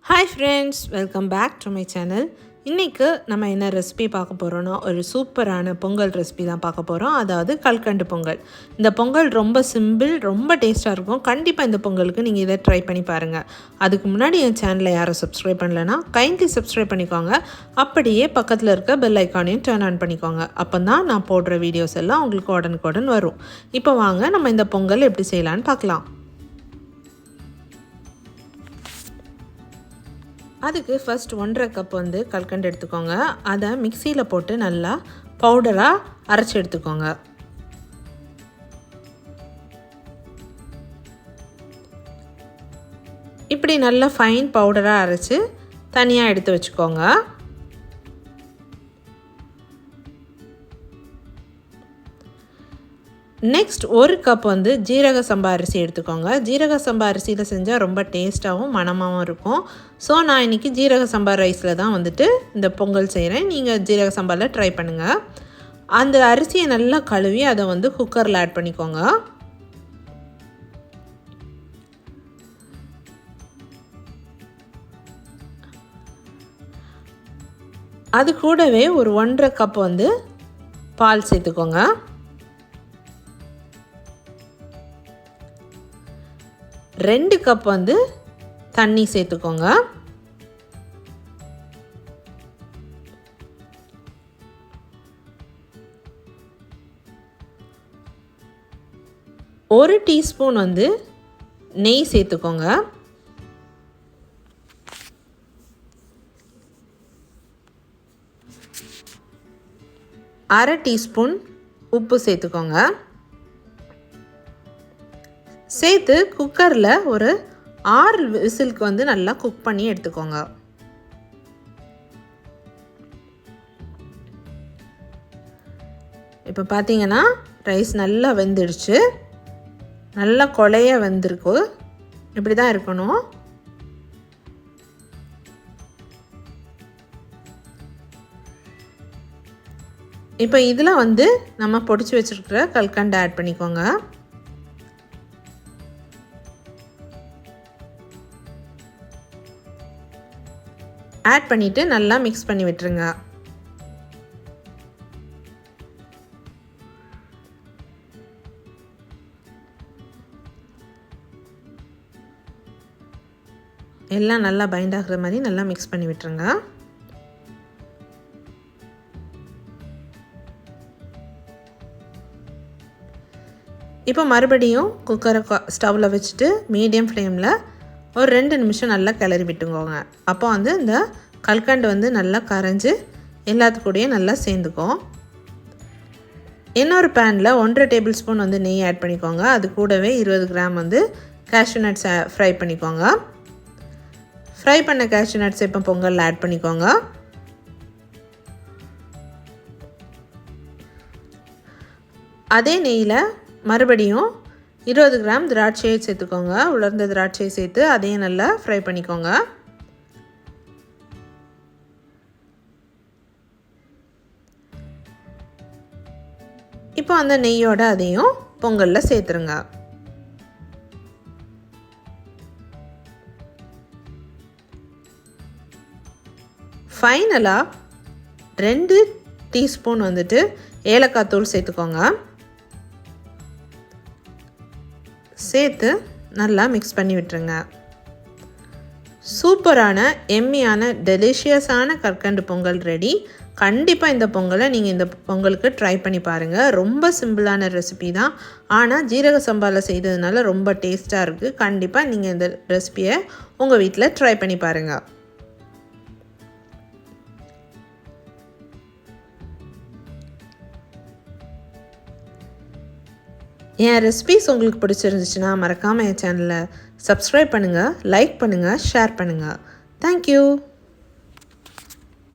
Hi friends, welcome back to my channel. இன்னைக்கு நம்ம என்ன ரெசிபி பார்க்க போகிறோன்னா ஒரு சூப்பரான பொங்கல் ரெசிபி தான் பார்க்க போகிறோம். அதாவது கல்கண்டு பொங்கல். இந்த பொங்கல் ரொம்ப சிம்பிள், ரொம்ப டேஸ்ட்டாக இருக்கும். கண்டிப்பாக இந்த பொங்கலுக்கு நீங்கள் இதை ட்ரை பண்ணி பாருங்கள். அதுக்கு முன்னாடி என் சேனலை யாரும் சப்ஸ்கிரைப் பண்ணலைன்னா கைண்ட்லி சப்ஸ்கிரைப் பண்ணிக்கோங்க. அப்படியே பக்கத்தில் இருக்க பெல் ஐக்கானையும் டர்ன் ஆன் பண்ணிக்கோங்க. அப்போ தான் நான் போடுற வீடியோஸ் எல்லாம் உங்களுக்கு உடனுக்குடன் வரும். இப்போ வாங்க நம்ம இந்த பொங்கல் எப்படி செய்யலான்னு பார்க்கலாம். அதுக்கு ஃபர்ஸ்ட் 1.5 கப் கல்கண்டு எடுத்துக்கோங்க. அதை மிக்சியில் போட்டு நல்லா பவுடராக அரைச்சி எடுத்துக்கோங்க. இப்படி நல்லா ஃபைன் பவுடராக அரைச்சி தனியாக எடுத்து வச்சுக்கோங்க. நெக்ஸ்ட் 1 கப் ஜீரக சம்பா அரிசி எடுத்துக்கோங்க. ஜீரக சம்பா அரிசியில் செஞ்சால் ரொம்ப டேஸ்ட்டாகவும் மணமாகவும் இருக்கும். ஸோ நான் இன்றைக்கி ஜீரக சம்பா ரைஸில் தான் இந்த பொங்கல் செய்கிறேன். நீங்கள் ஜீரக சம்பாவில் ட்ரை பண்ணுங்கள். அந்த அரிசியை நல்லா கழுவி அதை குக்கரில் ஆட் பண்ணிக்கோங்க. அது கூடவே ஒரு 1.5 கப் பால் சேர்த்துக்கோங்க. 2 கப் தண்ணி சேர்த்துக்கோங்க. ஒரு டீஸ்பூன் நெய் சேர்த்துக்கோங்க. அரை டீஸ்பூன் உப்பு சேர்த்துக்கோங்க. சேர்த்து குக்கரில் ஒரு 6 விசிலுக்கு நல்லா குக் பண்ணி எடுத்துக்கோங்க. இப்போ பார்த்தீங்கன்னா ரைஸ் நல்லா வெந்துடுச்சு. நல்லா கொலைய வெந்திருக்கு. இப்படி தான் இருக்கணும். இப்போ இதில் நம்ம பொடிச்சு வச்சுருக்கிற கல்கண்டை ஆட் பண்ணிக்கோங்க. ஆட் பண்ணிவிட்டு நல்லா மிக்ஸ் பண்ணி விட்டுருங்க. எல்லாம் நல்லா பைண்ட் ஆகிற மாதிரி நல்லா மிக்ஸ் பண்ணி விட்டுருங்க. இப்போ மறுபடியும் குக்கரை ஸ்டவ்வில் வச்சுட்டு மீடியம் ஃப்ளேமில் ஒரு 2 நிமிஷம் நல்லா கிளறி விட்டுங்கோங்க. அப்போ இந்த கல்கண்டு நல்லா கரைஞ்சி எல்லாத்துக்கூடையும் நல்லா சேர்ந்துக்கும். இன்னொரு பேனில் 1.5 டேபிள் ஸ்பூன் நெய் ஆட் பண்ணிக்கோங்க. அது கூடவே 20 கிராம் கேஷ்யூ நட்ஸ் ஃப்ரை பண்ணிக்கோங்க. ஃப்ரை பண்ண கேஷ்யூ நட்ஸ் இப்போ பொங்கலில் ஆட் பண்ணிக்கோங்க. அதே நெய்யில் மறுபடியும் 20 கிராம் திராட்சையை சேர்த்துக்கோங்க. உலர்ந்த திராட்சையை சேர்த்து அதையும் நல்லா ஃப்ரை பண்ணிக்கோங்க. இப்போ அந்த நெய்யோட அதையும் பொங்கலில் சேர்த்துருங்க. ஃபைனலாக 2 டீஸ்பூன் ஏலக்காய் தூள் சேர்த்துக்கோங்க. சேர்த்து நல்லா மிக்ஸ் பண்ணி விட்டுருங்க. சூப்பரான எம்மியான டெலிஷியஸான கற்கண்டு பொங்கல் ரெடி. கண்டிப்பாக இந்த பொங்கலை நீங்கள் இந்த பொங்கலுக்கு ட்ரை பண்ணி பாருங்கள். ரொம்ப சிம்பிளான ரெசிபி தான், ஆனால் ஜீரக சம்பாவில் செய்ததுனால ரொம்ப டேஸ்ட்டாக இருக்குது. கண்டிப்பாக நீங்கள் இந்த ரெசிபியை உங்கள் வீட்டில் ட்ரை பண்ணி பாருங்கள். என் ரெசிபிஸ் உங்களுக்கு பிடிச்சிருந்துச்சுன்னா மறக்காமல் என் சேனலை சப்ஸ்கிரைப் பண்ணுங்கள், லைக் பண்ணுங்கள், ஷேர் பண்ணுங்கள். தேங்க்யூ.